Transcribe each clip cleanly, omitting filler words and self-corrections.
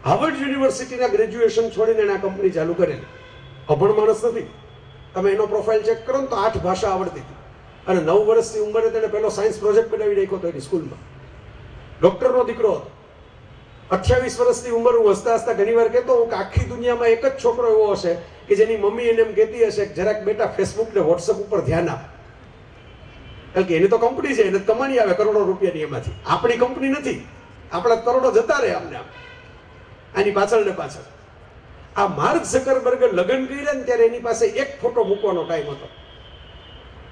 Harvard યુનિવર્સિટીના graduation છોડીને એણે આ કંપની ચાલુ કરેલી. અભણ માણસ નથી. તમે એનો પ્રોફાઇલ ચેક કરો ને તો 8 ભાષા આવડતી હતી અને 9 વર્ષની ઉંમરે તેણે પહેલો સાયન્સ પ્રોજેક્ટ બનાવી નાખ્યો હતો એની સ્કૂલમાં. ડોક્ટરનો દીકરો હતો. 28 વર્ષની ઉંમર હું હસતા હસતા ઘણી વાર કહેતો હું કે આખી દુનિયામાં એક જ છોકરો એવો હશે કે જેની મમ્મી એને એમ કહેતી હશે કે જરાક બેટા ફેસબુક ને વોટ્સઅપ ઉપર ધ્યાન આપ. કારણ કે એની તો કંપની છે, એને કમાણી આવે કરોડો રૂપિયાની એમાંથી. આપણી કંપની નથી, આપણા કરોડો જતા રહે આમને આમ આની પાછળ ને પાછળ. આ માર્ક ઝકરબર્ગે લગ્ન કર્યા ને ત્યારે એની પાસે એક ફોટો મૂકવાનો ટાઈમ હતો.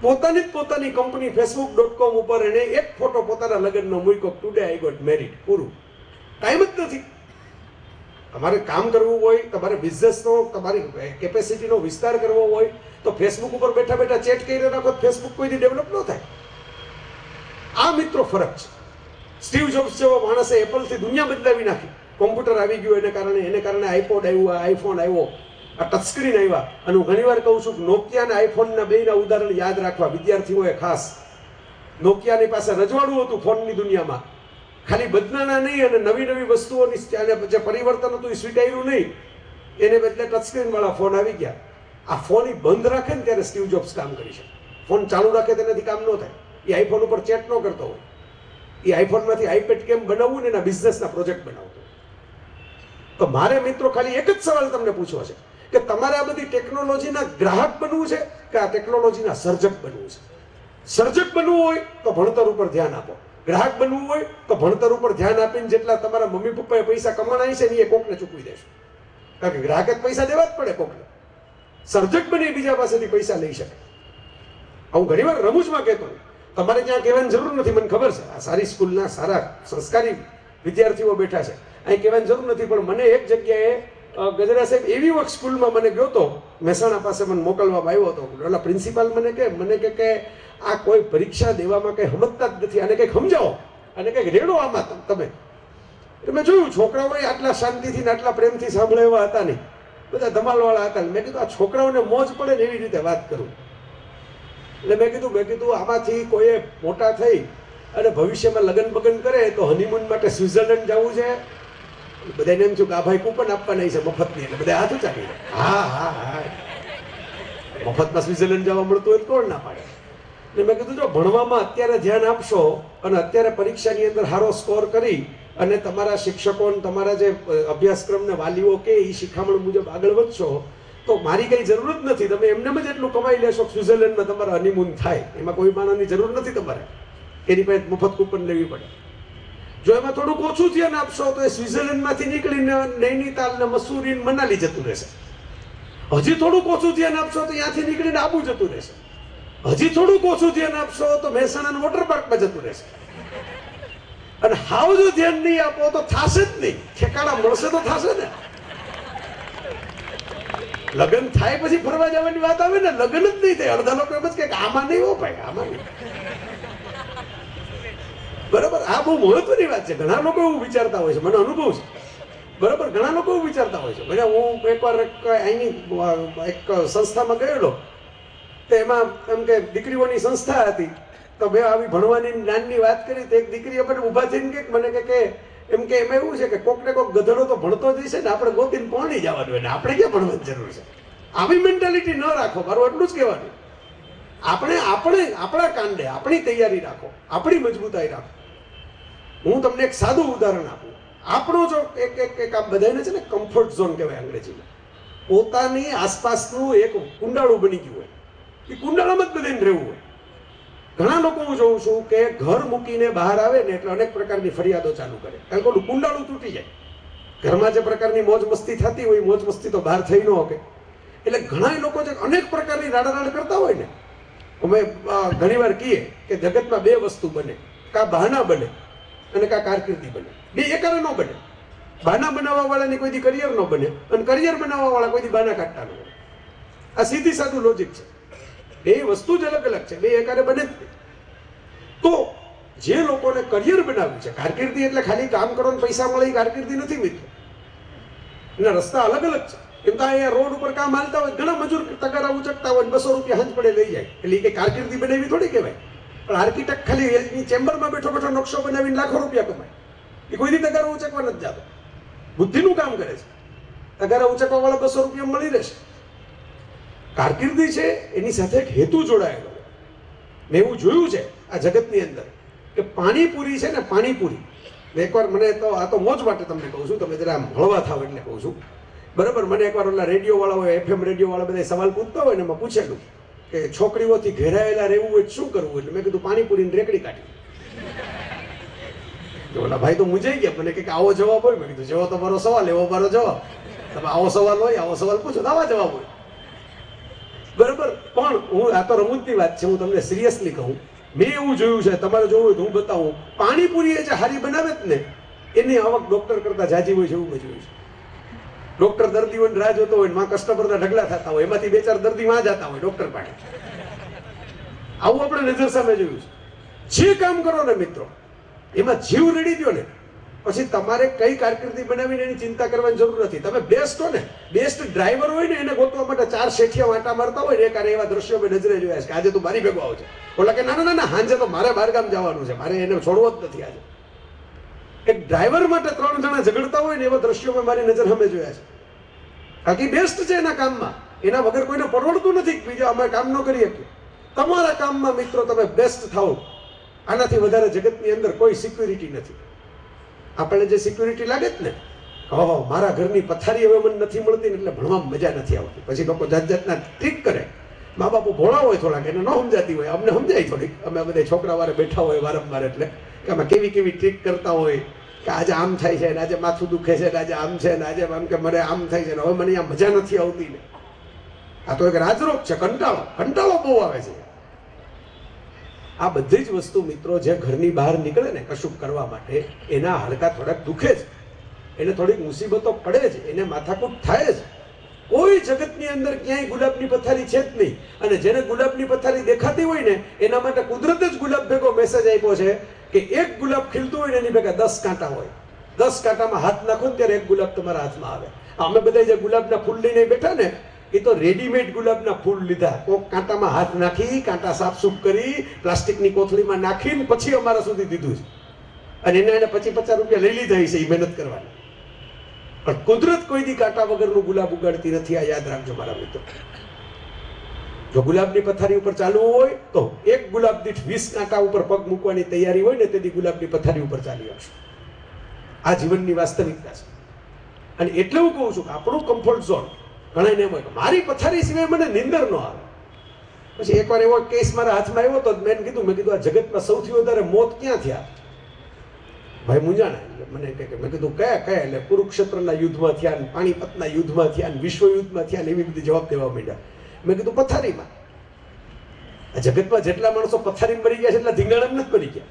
પોતાની કંપની facebook.com ઉપર એને એક ફોટો પોતાના લગ્નનો મૂક્યો, ટુડે આઈ ગોટ મેરીડ. પૂરું. ટાઈમ જ નથી. તમારે કામ કરવું હોય, તમારે બિઝનેસનો, તમારી કેપેસિટીનો વિસ્તાર કરવો હોય તો ફેસબુક ઉપર બેઠા બેઠા ચેટ કરી રાખો, ફેસબુક કોઈથી ડેવલપ ન થાય. આ મિત્રો ફરક છે. સ્ટીવ જોબ્સ જેવા માણસે એપલથી દુનિયા બદલાવી નાખી. કોમ્પ્યુટર આવી ગયું એને કારણે આઈપોડ આવ્યું, આઈફોન આવ્યો, આ ટચસ્ક્રીન આવ્યા. અને હું ઘણીવાર કહું છું કે નોકિયા અને આઈફોનના બેના ઉદાહરણ યાદ રાખવા વિદ્યાર્થીઓએ ખાસ. નોકિયાની પાસે રજવાડું હતું ફોનની દુનિયામાં. ખાલી બદનાના નહીં અને નવી વસ્તુઓની જે પરિવર્તન હતું એ સ્વીકાર્યું નહીં. એને બદલે ટચસ્ક્રીન વાળા ફોન આવી ગયા. આ ફોન બંધ રાખે ને ત્યારે સ્ટીવ જોબ્સ કામ કરી શકે. ફોન ચાલુ રાખે તેનાથી કામ ન થાય. એ આઈફોન ઉપર ચેટ ન કરતો હોય. એ આઈફોનમાંથી આઈપેડ કેમ બનાવવું ને એના બિઝનેસના પ્રોજેક્ટ બનાવતો. તો મારે મિત્રો ખાલી એક જ સવાલ તમને પૂછવો છે કે તમારે આ બધી ટેકનોલોજીના ગ્રાહક બનવું છે કે આ ટેકનોલોજીના સર્જક બનવું છે? સર્જક બનવું હોય તો ભણતર ઉપર ધ્યાન આપો. ગ્રાહક બનવું હોય તો ભણતર ઉપર ધ્યાન આપીને જેટલા તમારા મમ્મી પપ્પાએ પૈસા કમાણા છે ને એ કોકને ચૂકવી દેશો. કારણ કે ગ્રાહકે પૈસા દેવા જ પડે કોકને. સર્જક બની બીજા પાસેથી પૈસા લઈ શકે. હું ઘણીવાર રમૂજમાં કહેતો તમારે ત્યાં કહેવાની જરૂર નથી. મને ખબર છે આ સારી સ્કૂલના સારા સંસ્કારી વિદ્યાર્થીઓ બેઠા છે, અહીં કહેવાની જરૂર નથી. પણ મને એક જગ્યાએ ગજરા સાહેબ એવી વખત સ્કૂલમાં મને ગયો હતો, મહેસાણા પાસે મને મોકલવામાં આવ્યો હતો. ઓલા પ્રિન્સિપાલ મને કે આ કોઈ પરીક્ષા દેવામાં કંઈ સમજતા જ નથી, આને કંઈક સમજાવો, અને કંઈક રેડો આમાં તમે. મેં જોયું છોકરાઓ આટલા શાંતિથી ને આટલા પ્રેમથી સાંભળે એવા હતા નહીં, બધા ધમાલવાળા હતા. મેં કીધું આ છોકરાઓને મોજ પડે ને એવી રીતે વાત કરું. એટલે મેં કીધું આમાંથી કોઈએ મોટા થઈ અને ભવિષ્યમાં લગ્ન બગન કરે તો હનીમૂન માટે સ્વિટ્ઝરલેન્ડ જવું છે. બધાને એમ થયું કે આ ભાઈ કૂપન આપવાના છે મફતની, એટલે બધા હાથ ઊંચા કર્યા. હા મફતમાં સ્વિટ્ઝરલેન્ડ જવા મળતું હોય કોણ ના પાડે. એટલે મેં કીધું જો ભણવામાં અત્યારે ધ્યાન આપશો અને અત્યારે પરીક્ષાની અંદર સારો સ્કોર કરી અને તમારા શિક્ષકો તમારા જે અભ્યાસક્રમને વાલીઓ કે એ શિખામણ મુજબ આગળ વધશો તો મારી કઈ જરૂર જ નથી. તમે એમને જ એટલું કમાઈ લેશો સ્વિટ્ઝરલેન્ડમાં તમારા હનીમૂન થાય. એમાં કોઈ માણસની જરૂર નથી તમારે એની પાસે મફત કૂપન લેવી પડે. જો એમાં થોડુંક ઓછું ધ્યાન આપશો તો એ સ્વિટ્ઝરલેન્ડમાંથી નીકળીને નૈનીતાલ ને મસૂરી ને મનાલી જતું રહેશે. હજી થોડુંક ઓછું ધ્યાન આપશો તો ત્યાંથી નીકળીને આબુ જતું રહેશે. હજી થોડુંક ઓછું ધ્યાન આપશો તો મહેસાણા વોટર પાર્કમાં જતું રહેશે. અને હાવ જો ધ્યાન નહીં આપો તો થશે જ નહીં. ઠેકાણા મળશે તો થશે ને. લગ્ન થાય પછી ફરવા જવાની વાત આવે ને, લગ્ન જ નહીં થાય. અડધા લોકો એમ જ કે આમાં નહીં હો ભાઈ, આમાં નહીં. બરાબર, આ બહુ મહત્વની વાત છે. ઘણા લોકો એવું વિચારતા હોય છે, મને અનુભવ છે. બરાબર, ઘણા લોકો એવું વિચારતા હોય છે. બધા હું એકવાર અહીંની એક સંસ્થામાં ગયેલો તો એમાં એમ કે દીકરીઓની સંસ્થા હતી તો બે આવી ભણવાની જ્ઞાનની વાત કરી તો એક દીકરી આપણે ઊભા થઈને મને કે એમ કે એમાં એવું છે કે કોક ને કોક ગધેડો તો ભણતો જ હશે ને, આપણે ગોતીને પહોંચી જવાનું હોય ને આપણે ક્યાં ભણવાની જરૂર છે. આવી મેન્ટાલિટી ન રાખો, મારું એટલું જ કહેવાનું. આપણે આપણા કાંડે આપણી તૈયારી રાખો, આપણી મજબૂતાઈ રાખો. હું તમને એક સાદું ઉદાહરણ આપું. આપણો જો એક આમ બધાને છે ને કમ્ફર્ટ ઝોન કહેવાય અંગ્રેજીમાં. પોતાની આસપાસનું એક કુંડાળું બની ગયું હોય, એ કુંડાળામાં જ બધાને રહેવું હોય. ઘણા લોકો હું જોઉં છું કે ઘર મૂકીને બહાર આવે ને એટલે અનેક પ્રકારની ફરિયાદો ચાલુ કરે, કારણ કે કુંડાળું તૂટી જાય. ઘરમાં જે પ્રકારની મોજ મસ્તી થતી હોય મોજ મસ્તી તો બહાર થઈ ન શકે. એટલે ઘણા લોકો જે અનેક પ્રકારની રાડારાડ કરતા હોય ને, અમે ઘણીવાર કહીએ કે જગતમાં બે વસ્તુ બને, કાં બહાના બને અને કાં કારકિર્દી બને. બે એકારે ન બને. બહાના બનાવવા વાળાની કોઈ દી કરિયર ન બને અને કરિયર બનાવવા વાળા કોઈ દી બહાના કાઢતા ન બને. આ સીધી સાદું લોજિક છે. બે વસ્તુ જ અલગ અલગ છે, બે એકારે બને જ નહીં. તો જે લોકોને કરિયર બનાવ્યું છે, કારકિર્દી એટલે ખાલી કામ કરો ને પૈસા મળે એ કારકિર્દી નથી મિત્રો. એના રસ્તા અલગ અલગ છે. એમ તો અહીંયા રોડ ઉપર કામ હાલતા હોય, ઘણા મજૂર તગારા ઉચકતા હોય, 200 રૂપિયા હંજ પડે લઈ જાય, એટલે એ કઈ કારકિર્દી બનાવી થોડી કહેવાય. પણ આર્કિટેક્ટ ખાલી એની ચેમ્બરમાં બેઠો બેઠો નકશો બનાવીને લાખો રૂપિયા કમાય, એ કોઈ દી તગારો ઉચકવા નથી જતો. બુદ્ધિનું કામ કરે છે. તગારા ઉંચકવા વાળા 200 રૂપિયા મળી રહેશે. કારકિર્દી છે એની સાથે એક હેતુ જોડાયેલો. મેં એવું જોયું છે આ જગતની અંદર કે પાણીપુરી છે ને, પાણીપુરી એકવાર મને તો આ તો મોજ માટે તમને કહું છું, તમે જરા આમ હળવા થાવ એટલે કહું છું, બરાબર. મને એકવાર ઓલા રેડિયો વાળા હોય, FM રેડિયો વાળા બધા સવાલ પૂછતા હોય ને એમાં પૂછેલું કે છોકરીઓથી ઘેરાયેલા રહેવું હોય શું કરવું, એટલે મેં કીધું પાણીપુરીની રેકડી કાઢી. ઓલા ભાઈ તો મૂંઝાઈ ગયા, મને કે આવો જવાબ હોય. મેં કીધું જેવો તમારો સવાલ એવો મારો જવાબ. તમે આવો સવાલ હોય, આવો સવાલ પૂછો તો આવા જવાબ હોય, બરાબર. પણ હું આ તો રમૂજની વાત છે, હું તમને સિરિયસલી કહું, મેં એવું જોયું છે, તમારે જોવું હોય તો હું બતાવું. પાણીપુરી એ જે હારી બનાવે જ ને એની આવક ડોક્ટર કરતા જાજી હોય છે, એવું મેં જોયું છે. ડોક્ટર દર્દીઓને રાહ જોતો હોય, માં કસ્ટમરના ઢગલા થતા હોય, એમાંથી 2-4 દર્દી માં જતા હોય ડોક્ટર પાસે. આવું આપણે નજર સામે જોયું છે. જે કામ કરો ને મિત્રો એમાં જીવ રેડી દો ને, પછી તમારે કઈ કારકિર્દી બનાવીને એની ચિંતા કરવાની જરૂર નથી. તમે બેસ્ટ હો ને, બેસ્ટ ડ્રાઈવર હોય ને એને ગોતવા માટે 4 શેઠિયા વાંટા મારતા હોય ને, એક એવા દ્રશ્યો મેં નજરે જોયા છે કે આજે તું મારી ભેગો આવજે. ઓલા કે ના ના ના, હાંજે તો મારે બહારગામ જવાનું છે, મારે એને છોડવો જ નથી આજે. એક ડ્રાઈવર માટે 3 જણા ઝઘડતા હોય ને એવા દ્રશ્યો મેં મારી નજર સામે જોયા છે. બાકી બેસ્ટ છે એના કામમાં, એના વગર કોઈને પરવડતું નથી બીજા અમે કામ ન કરી શકીએ. તમારા કામમાં મિત્રો તમે બેસ્ટ થાઓ, આનાથી વધારે જગતની અંદર કોઈ સિક્યુરિટી નથી. આપણને જે સિક્યુરિટી લાગે જ ને, ઓહો મારા ઘરની પથારી હવે મને નથી મળતી ને એટલે ભણવામાં મજા નથી આવતી. પછી લોકો જાત જાતના ટ્રીક કરે. મા બાપુ ભોળા હોય થોડાક, એને ન સમજાતી હોય, અમને સમજાય થોડીક. અમે બધા છોકરા વારે બેઠા હોય વારંવાર, એટલે કે અમે કેવી કેવી ટ્રીક કરતા હોય કે આજે આમ થાય છે ને, આજે માથું દુખે છે ને, આજે આમ છે ને, આજે આમ કે મને આમ થાય છે ને, હવે મને આ મજા નથી આવતી ને. આ તો એક રાજરોગ છે, કંટાળો બહુ આવે છે. આ બધી જ વસ્તુ મિત્રો જે ઘરની બહાર નીકળે ને કશુંક કરવા માટે, એના હાડકા થોડાક દુખે છે, એને થોડીક મુસીબતો પડે છે, એને માથાકૂટ થાય છે. કોઈ જગતની અંદર ક્યાંય ગુલાબની પથારી છે જ નહીં. અને જેને ગુલાબની પથારી દેખાતી હોય ને એના માટે કુદરત જ ગુલાબ ભેગો મેસેજ આપ્યો છે કે એક ગુલાબ ખીલતું હોય ને એની ભેગા 10 કાંટા હોય. 10 કાંટામાં હાથ નાખો ને ત્યારે એક ગુલાબ તમારા હાથમાં આવે. અમે બધા જે ગુલાબના ફૂલ લઈને બેઠા ને એ તો રેડીમેડ ગુલાબના ફૂલ લીધા. કોક કાંટામાં હાથ નાખી, કાંટા સાફસૂફ કરી, પ્લાસ્ટિકની કોથળીમાં નાખીને પછી અમારા સુધી દીધું છે. અને એને 50-50 રૂપિયા લઈ લીધા છે એ મહેનત કરવાની. પણ કુદરત કોઈ દી કાંટા વગરનું ગુલાબ ઉગાડતી નથી, આ યાદ રાખજો મારા મિત્રો. જો ગુલાબની પથારી ઉપર ચાલવું હોય તો એક ગુલાબ દીઠ 20 કાંટા ઉપર પગ મૂકવાની તૈયારી હોય ને તેથી ગુલાબની પથારી ઉપર ચાલી આવશે. આ જીવનની વાસ્તવિકતા છે. અને એટલે હું કહું છું કે આપણું કમ્ફર્ટ ઝોન ઘણા ને એમ હોય કે મારી પથારી સિવાય મને નિંદર ન આવે. પછી એકવાર એવો કેસ મારા હાથમાં આવ્યો તો મેં કીધું આ જગતમાં સૌથી વધારે મોત ક્યાં થયા? ભાઈ મૂંઝાણા. મને કે મેં કીધું કયા એટલે કુરુક્ષેત્રના યુદ્ધમાં થયા ને, પાણીપતના યુદ્ધમાં થયા ને, વિશ્વ યુદ્ધમાં થયા ને, એવી બધી જવાબ દેવા માંડ્યા. મેં કીધું પથારીમાં. આ જગતમાં જેટલા માણસો પથારીમાં મરી ગયા છે એટલા ધીંગાણામાં નથી મરી ગયા.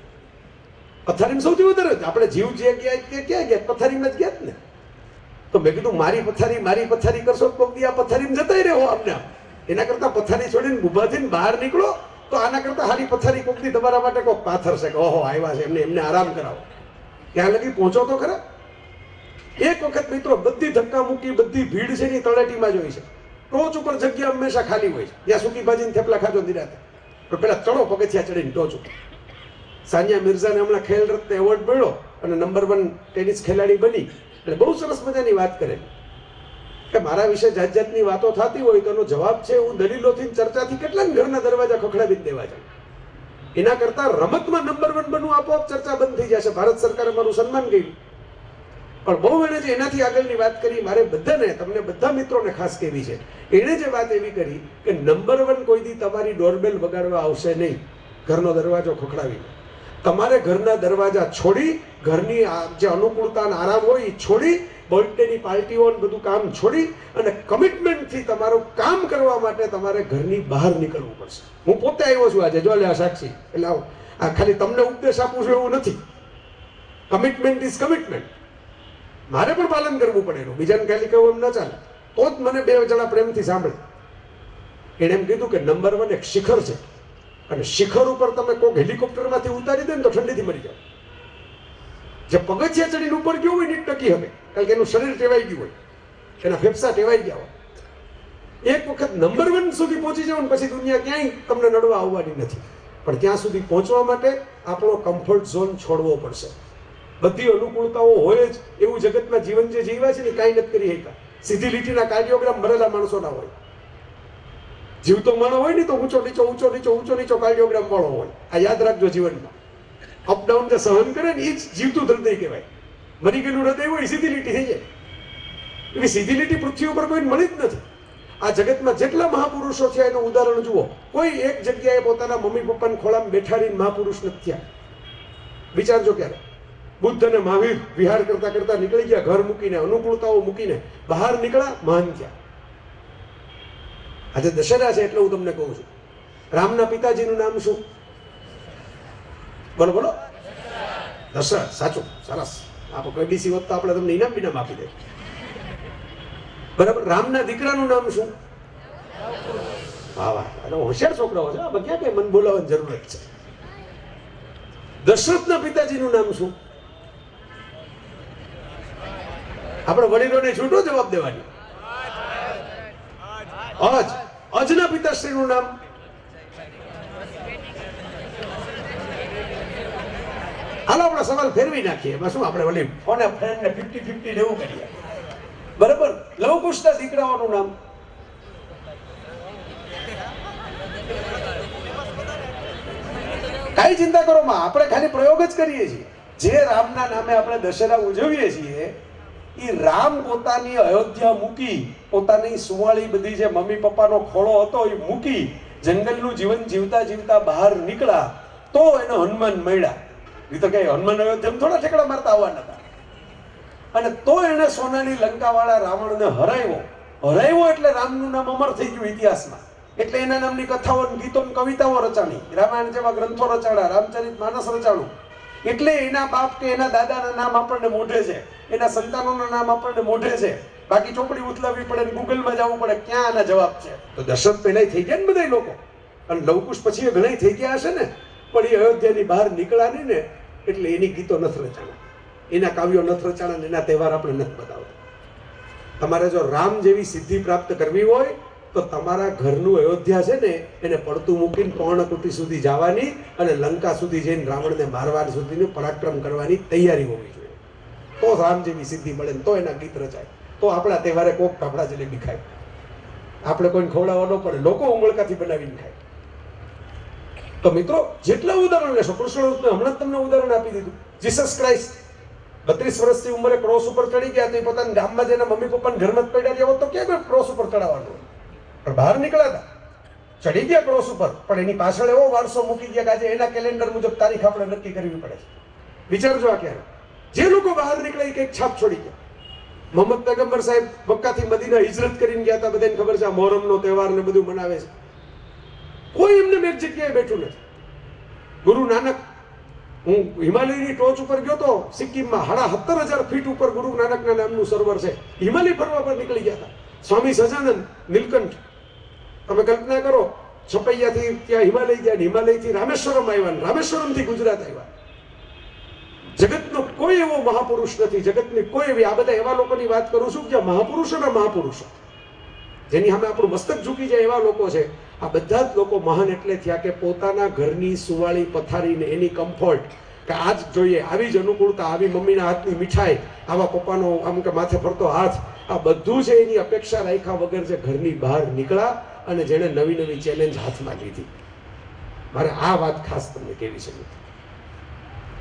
પથારીમાં સૌથી વધારે આપણે જીવ જે ગયા ક્યાં ગયા? પથારીમાં જ ગયા જ ને. તો મેં કીધું મારી પથારી કરશો તો આ પથારીમાં જતાય રહો અમને. એના કરતા પથારી છોડીને ઊભા થઈને બહાર નીકળો તો આના કરતા સારી પથારી કોકની તમારા માટે કોક પાથરશે કે ઓહો આવ્યા છે, એમને આરામ કરાવો. ત્યાં લગી પહોંચો તો ખરા. એક વખત મિત્રો બધી ધક્કા મૂકી, બધી ભીડ છે ની તળેટીમાં જોઈ છે. ટોચ ઉપર જગ્યા હંમેશા ખાલી હોય છે, ત્યાં સૂકી ભાજીને થેપલા ખાજો નિરાતે. પણ પેલા ચડો પગથિયા ચડીને ટોચ ઉપર. સાનિયા મિર્ઝાને હમણાં ખેલ રત્ન એવોર્ડ મળ્યો અને નંબર 1 ટેનિસ ખેલાડી બની. એટલે બહુ સરસ મજાની વાત કરેલી કે મારા વિશે જાત જાતની વાતો થતી હોય તો એનો જવાબ છે હું દલીલોથી ચર્ચાથી કેટલાક ઘરના દરવાજા ખખડાવી દેવા જાઉં. એના કરતા રમતમાં નંબર 1 બનવું આપોઆપ ચર્ચા બંધ થઈ જશે. ભારત સરકારે મારું સન્માન કર્યું. પણ બહુ એણે જે એનાથી આગળની વાત કરી, મારે બધાને તમને બધા મિત્રોને ખાસ કહેવી છે. એણે જે વાત એવી કરી કે નંબર 1 કોઈ દી તમારી ડોરબેલ વગાડવા આવશે નહીં ઘરનો દરવાજો ખખડાવીને. તમારે ઘરના દરવાજા છોડી, ઘરની જે અનુકૂળતા અને આરામ હોય એ છોડી, બર્થડેની પાર્ટીઓ બધું કામ છોડી અને કમિટમેન્ટથી તમારું કામ કરવા માટે તમારે ઘરની બહાર નીકળવું પડશે. હું પોતે આવ્યો છું આજે, જો લે સાક્ષી. એટલે આ ખાલી તમને ઉપદેશ આપું છું એવું નથી. Commitment is commitment. મારે પણ પાલન કરવું પડે એનું. બીજાને ખાલી કહું એમ ન ચાલે. તો જ મને 2 જણા પ્રેમથી સાંભળે. એણે એમ કીધું કે નંબર 1 એક શિખર છે અને શિખર ઉપર તમે કોઈક હેલિકોપ્ટરમાંથી ઉતારી દે ને તો ઠંડીથી મરી જાવ. જે પગથિયા ચડીને ઉપર ગયું હોય ને ટકી હવે, કારણ કે એનું શરીર ટેવાઈ ગયું હોય, એના ફેફસા ટેવાઈ ગયા હોય. એક વખત નંબર 1 સુધી પહોંચી જાવ ને પછી દુનિયા ક્યાંય તમને નડવા આવવાની નથી. પણ ત્યાં સુધી પહોંચવા માટે આપણો કમ્ફર્ટ ઝોન છોડવો પડશે. બધી અનુકૂળતાઓ હોય જ એવું જગતમાં જીવન જે જીવ્યા છે ને કાંઈ નથી કરી શક્યા. સીધી લીટીના કાર્ડિયોગ્રામ મરેલા માણસોના હોય. જીવતો માણસ હોય ને તો ઊંચો નીચો કાર્ડિયોગ્રામ વાળો હોય. આ યાદ રાખજો જીવનમાં. અપડાઉન જે સહન કરે ને એ જ જીવતું હૃદય કહેવાય. મરી ગયેલું હૃદય હોય સીધી લીટી થઈ જાય. એવી સીધી લીટી પૃથ્વી ઉપર કોઈ મળી જ નથી. આ જગતમાં જેટલા મહાપુરુષો થયા એનું ઉદાહરણ જુઓ. કોઈ એક જગ્યાએ પોતાના મમ્મી પપ્પાને ખોળામાં બેઠાડીને મહાપુરુષ નથી થયા. વિચારજો ક્યારે બુદ્ધ અને મહાવીર વિહાર કરતા કરતા નીકળી ગયા, ઘર મૂકીને, અનુકૂળતાઓ મૂકીને બહાર નીકળ્યા, મહાન થયા. આજે દશેરા છે એટલે હું તમને કહું છું, રામના પિતાજીનું નામ શું? બોલો બોલો. દશરથ. સાચું, સરસ. આપણે કોઈ ડીસી વખત આપણે તમને ઇનામ બીનામ આપી દે. બરાબર. રામના દીકરાનું નામ શું? વાહ વાહ, હોશિયાર છોકરાઓ છે. આપણે ક્યાં કઈ મન બોલાવવાની જરૂરત છે. દશરથના પિતાજીનું નામ શું? આપણે વડીલોને છૂટો જવાબ દેવાની. અજ. અજના પિતાશ્રીનું નામ? હાલો આપણે સવાલ ફેરવી નાખીએ. એમાં શું આપણે વળી ફોન ફ્રેન્ડ ને 50-50 લેવું કરીએ. બરાબર. લવકુશના દીકરાઓનું નામ? કઈ ચિંતા કરો માં, આપણે ખાલી પ્રયોગ જ કરીએ છીએ. જે રામના નામે આપણે દશેરા ઉજવીએ છીએ એ રામ પોતાની અયોધ્યા મૂકી, પોતાની સુવાળી બધી જે મમ્મી પપ્પાનો ખોળો હતો એ મૂકી જંગલનું જીવન જીવતા જીવતા બહાર નીકળ્યા તો એને હનુમાન મળ્યા. એ તો કઈ હનુમાન અયોધ્યા થોડા ઠેકડા મારતા આવવાના હતા. અને તો એને સોનાની લંકા વાળા રાવણને હરાવ્યો એટલે રામનું નામ અમર થઈ ગયું ઇતિહાસમાં. એટલે એના નામની કથાઓ, ગીતો, કવિતાઓ રચાણી, રામાયણ જેવા ગ્રંથો રચાણા, રામચરિત માનસ રચાણું. એટલે એના બાપ કે એના દાદાના નામ આપણને મોઢે છે, એના સંતાનોના નામ આપણને મોઢે છે. બાકી ચોપડી ઉથલાવવી પડે, ગૂગલમાં જવું પડે, ક્યાં આના જવાબ છે. તો દશરથ પહેલા થઈ ગયા ને બધા લોકો, અને લવકુશ પછી ઘણા થઈ ગયા હશે ને, પણ એ અયોધ્યાની બહાર નીકળ્યા નહીં ને એટલે એની ગીતો નથી રચાણા, એના કાવ્યો નથી રચાણા, એના તહેવાર આપણે નથી બતાવતા. તમારે જો રામ જેવી સિદ્ધિ પ્રાપ્ત કરવી હોય તો તમારા ઘરનું અયોધ્યા છે ને એને પડતું મૂકીને પર્ણકુટી સુધી જવાની અને લંકા સુધી જઈને રાવણને મારવા સુધીનું પરાક્રમ કરવાની તૈયારી હોવી જોઈએ. તો રામ જેવી સિદ્ધિ મળે ને તો એના ગીત રચાય. તો આપણા તહેવારે કોક ફાફડા જલેબી ખાય, આપણે કોઈને ખવડાવવા ન પડે, લોકો ઉમળકાથી બનાવીને ખાય. તો મિત્રો જેટલા ઉદાહરણ લેશો, કૃષ્ણ હમણાં તમને ઉદાહરણ આપી દીધું. જીસસ ક્રાઇસ્ટ 32 વર્ષની ઉંમરે ક્રોસ ઉપર ચડી ગયા તો એ પોતાના ગામમાં જઈને મમ્મી પપ્પાને ઘરમાં જ પડ્યા ગયા હોત તો ક્યાં ક્રોસ ઉપર ચડાવવાનું? પણ બહાર નીકળ્યા હતા, ચડી ગયા ક્રોસ ઉપર, પણ એની પાછળ એવો વારસો મૂકી ગયા કે આજે એના કેલેન્ડર મુજબ તારીખ આપણે નક્કી કરવી પડે છે. વિચારજો આ ક્યારે જે લોકો બહાર નીકળે કંઈક છાપ છોડી ગયા. મોહમ્મદ પૈગંબર સાહેબ મક્કાથી મદીના હિજરત કરીને ગયા હતા, બધાને ખબર છે આ મોહરમનો તહેવાર ને બધું મનાવે છે. કોઈ એમને એક જગ્યાએ બેઠું નથી. ગુરુ નાનક, હું હિમાલયની ટોચ ઉપર ગયો તો સિક્કિમમાં 17,500 ફીટ ઉપર ગુરુ નાનકના નામનું સરોવર છે. હિમાલય ફરવા પર નીકળી ગયા હતા. સ્વામી સહજાનંદ, નીલકંઠ, તમે કલ્પના કરો, છપૈયાથી ત્યાં હિમાલય ગયા, હિમાલયથી રામેશ્વરમ આવ્યા, રામેશ્વરમથી ગુજરાત આવ્યા. જગતનો કોઈ એવો મહાપુરુષ નથી, જગતની કોઈ એવી, આ બધા એવા લોકોની વાત કરું છું કે મહાપુરુષોના મહાપુરુષો, જેની સામે આપણું મસ્તક ઝૂકી જાય એવા લોકો છે. આ બધા જ લોકો મહાન એટલે થયા કે પોતાના ઘરની સુવાળી પથારીને એની કમ્ફર્ટ કે આજ જોઈએ, આવી જ અનુકૂળતા, આવી મમ્મીના હાથની મીઠાઈ, આવા પપ્પાનો આમ કે માથે ફરતો હાથ, આ બધું છે એની અપેક્ષા રાખ્યા વગર જે ઘરની બહાર નીકળ્યા અને જેણે નવી નવી ચેલેન્જ હાથમાં લીધી. મારે આ વાત ખાસ તમને કહેવી છે.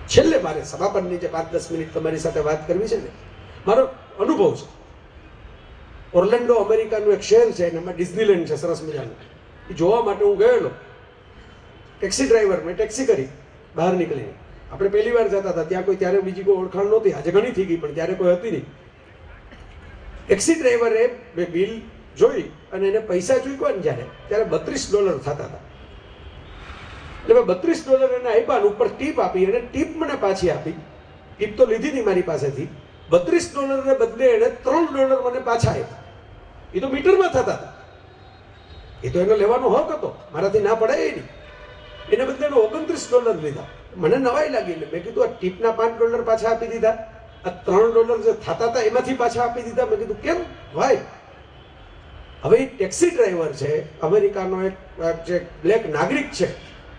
છેલ્લે મારે સમાપનની જે 5-10 મિનિટ તમારી સાથે વાત કરવી છે ને, મારો અનુભવ છે. ઓર્લેન્ડો અમેરિકાનું એક શહેર છે, એમાં ડિઝનીલેન્ડ છે સરસ મજાનું. એ જોવા માટે હું ગયેલો. ટેક્સી ડ્રાઈવર, મેં ટેક્સી કરી, બહાર નીકળીને. આપણે પહેલી વાર જતા હતા, ત્યાં કોઈ ત્યારે બીજી કોઈ ઓળખાણ નહોતી, આજે ઘણી થઈ ગઈ પણ ત્યારે કોઈ હતી નહીં. ટેક્સી ડ્રાઈવરે મેં બિલ જોઈ અને એને પૈસા ચૂક્યા ને ત્યારે $32 થતા હતા. એટલે મેં $32 એને આપ્યા, ઉપર ટીપ આપી, એને ટીપ મને પાછી આપી. ટીપ તો લીધી હતી મારી પાસેથી. $32 ને બદલે એને $3 મને પાછા આપ્યા. એ તો મીટરમાં થતા હતા, એ તો એનો લેવાનો હક હતો, મારાથી ના પડાય નહીં. એને બદલે એને $29 લીધા. મને નવાઈ લાગી, એટલે મેં કીધું આ ટીપના $5 પાછા આપી દીધા, આ $3 જે થતા હતા એમાંથી પાછા આપી દીધા. મેં કીધું કેમ ભાઈ? હવે એ ટેક્સી ડ્રાઈવર છે, અમેરિકાનો એક જે બ્લેક નાગરિક છે,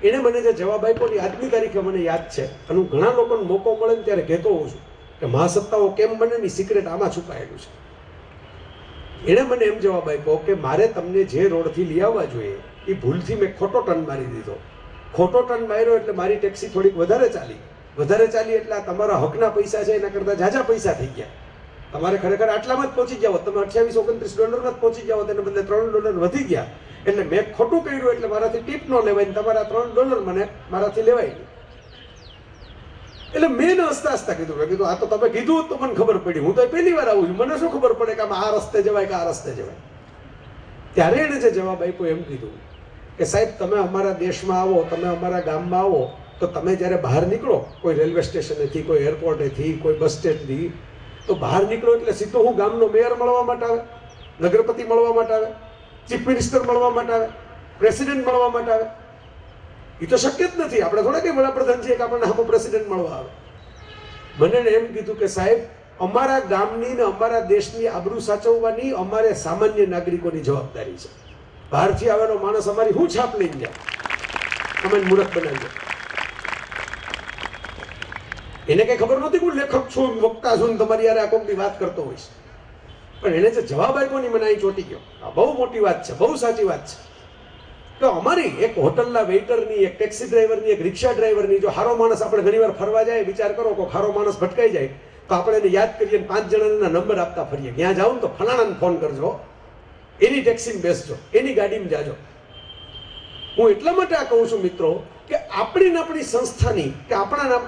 એણે મને જે જવાબ આપ્યો ને આજની તારીખે મને યાદ છે. અને હું ઘણા લોકોને મોકો મળે ને ત્યારે કહેતો હોઉં છું કે મહાસત્તાઓ કેમ બને ની સિક્રેટ આમાં છુપાયેલું છે. એણે મને એમ જવાબ આપ્યો કે મારે તમને જે રોડથી લઈ આવવા જોઈએ એ ભૂલથી મેં ખોટો ટર્ન મારી દીધો. ખોટો ટર્ન માર્યો એટલે મારી ટેક્સી થોડીક વધારે ચાલી એટલે આ તમારા હકના પૈસા છે એના કરતાં ઝાઝા પૈસા થઈ ગયા. તમારે ખરેખર આટલામાં જ પહોંચી ગયા હોત, તમે $28-29 જ પહોંચી ગયા હોત, એને બદલે $3 વધી ગયા. એટલે મેં ખોટું કર્યું એટલે મારાથી ટીપ ન લેવાય ને તમારા $3 મને મારાથી લેવાય નહીં. એટલે મેં હસતા હસતા કીધું આ તો તમે કીધું તો મને ખબર પડી. હું તો પહેલી વાર આવું છું, મને શું ખબર પડે કે આમાં આ રસ્તે જવાય કે આ રસ્તે જવાય. ત્યારે એણે જે જવાબ આપ્યો એમ કીધું કે સાહેબ તમે અમારા દેશમાં આવો, તમે અમારા ગામમાં આવો તો તમે જ્યારે બહાર નીકળો કોઈ રેલવે સ્ટેશનેથી, કોઈ એરપોર્ટેથી, કોઈ બસ સ્ટેન્ડથી, તો બહાર નીકળો એટલે સીધો હું ગામનો મેયર મળવા માટે આવે, નગરપતિ મળવા માટે આવે, ચીફ મિનિસ્ટર મળવા માટે આવે, પ્રેસિડેન્ટ મળવા માટે આવે. એ તો શક્ય જ નથી. આપણે થોડા કંઈ વડાપ્રધાન છીએ કે આપણને આમાં પ્રેસિડેન્ટ મળવા આવે. મને એમ કીધું કે સાહેબ અમારા ગામની ને અમારા દેશની આબરૂ સાચવવાની અમારે સામાન્ય નાગરિકોની જવાબદારી છે. બહારથી આવેલો માણસ અમારી શું છાપ લઈને જાય, અમે મૂર્ખ બનાવી જાય. એને કઈ ખબર નહોતી હું લેખક છું, વક્તા છું, તમારી યાર આ કોકની વાત કરતો હોઈશ. પણ એને જે જવાબ આપ્યો ને મને અહીં ચોંટી ગયો. આ બહુ મોટી વાત છે, બહુ સાચી વાત છે. તો અમારી એક હોટલના વેઇટરની, એક ટેક્સી ડ્રાઈવરની, એક રિક્ષા ડ્રાઈવરની જો હારો માણસ આપણે ઘણીવાર ફરવા જાય, વિચાર કરો કોઈ હારો માણસ ભટકાઈ જાય તો આપણે એને યાદ કરીએ, 5 જણાના નંબર આપતા ફરીએ. ત્યાં જાઓ ને તો ફલાણાને ફોન કરજો, એની ટેક્સીમાં બેસજો, એની ગાડીમાં જાજો. હું એટલા માટે આ કહું છું મિત્રો કે આપણી સંસ્થાની કે આપણા